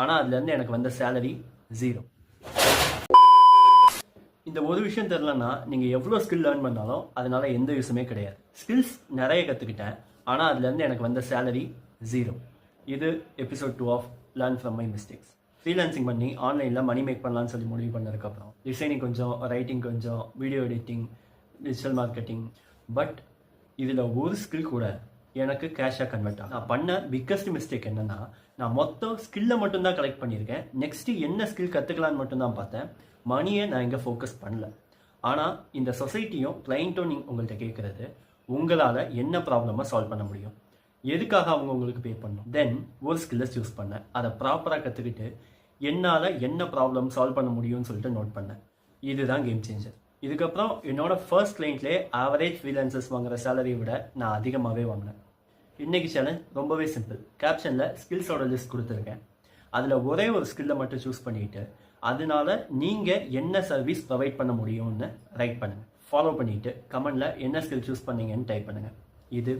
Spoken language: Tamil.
ஆனால் அதுலேருந்து எனக்கு வந்த சேலரி 0. இந்த ஒரு விஷயம் தெரிலன்னா நீங்கள் எவ்வளோ ஸ்கில் லேர்ன் பண்ணாலும் அதனால எந்த யூஸுமே கிடையாது. ஸ்கில்ஸ் நிறைய கற்றுக்கிட்டேன், ஆனால் அதுலேருந்து எனக்கு வந்த சேலரி 0. இது episode 2 of learn from my mistakes. Freelancing பண்ணி ஆன்லைனில் மணி மேக் பண்ணலான்னு சொல்லி முடிவு பண்ணதுக்கப்புறம் டிசைனிங் கொஞ்சம், ரைட்டிங் கொஞ்சம், video editing, digital marketing, but இதில் ஒரு ஸ்கில் கூட எனக்கு கேஷாக கன்வெர்ட் ஆகும். நான் பண்ண பிக்கஸ்ட் மிஸ்டேக் என்னென்னா, நான் மொத்தம் ஸ்கில்லை மட்டும்தான் கலெக்ட் பண்ணியிருக்கேன். நெக்ஸ்ட்டு என்ன ஸ்கில் கற்றுக்கலான்னு மட்டும்தான் பார்த்தேன். மணியை நான் இங்கே ஃபோக்கஸ் பண்ணல. ஆனால் இந்த சொசைட்டியும் கிளைண்ட்டும் உங்கள்கிட்ட கேட்குறது, உங்களால் என்ன ப்ராப்ளமை சால்வ் பண்ண முடியும், எதுக்காக அவங்க உங்களுக்கு பே பண்ணணும். தென் ஒரு ஸ்கில்லை சூஸ் பண்ணேன். அதை ப்ராப்பராக கற்றுக்கிட்டு என்னால் என்ன ப்ராப்ளம் சால்வ் பண்ண முடியும்னு சொல்லிட்டு நோட் பண்ணேன். இதுதான் கேம் சேஞ்சர். இதுக்கப்புறம் என்னோட ஃபர்ஸ்ட் கிளைண்ட்லேயே ஆவரேஜ் ஃப்ரீலான்சர்ஸ் வாங்குற சேலரியை விட நான் அதிகமாகவே வாங்கினேன். இன்றைக்கி சேலஞ்ச் ரொம்பவே சிம்பிள். கேப்ஷனில் ஸ்கில்ஸோட லிஸ்ட் கொடுத்துருக்கேன். அதில் ஒரே ஒரு ஸ்கில்லை மட்டும் சூஸ் பண்ணிவிட்டு அதனால நீங்கள் என்ன சர்வீஸ் ப்ரொவைட் பண்ண முடியும்னு ரைட் பண்ணுங்கள். ஃபாலோ பண்ணிவிட்டு கமெண்டில் என்ன ஸ்கில் சூஸ் பண்ணீங்கன்னு டைப் பண்ணுங்கள். இது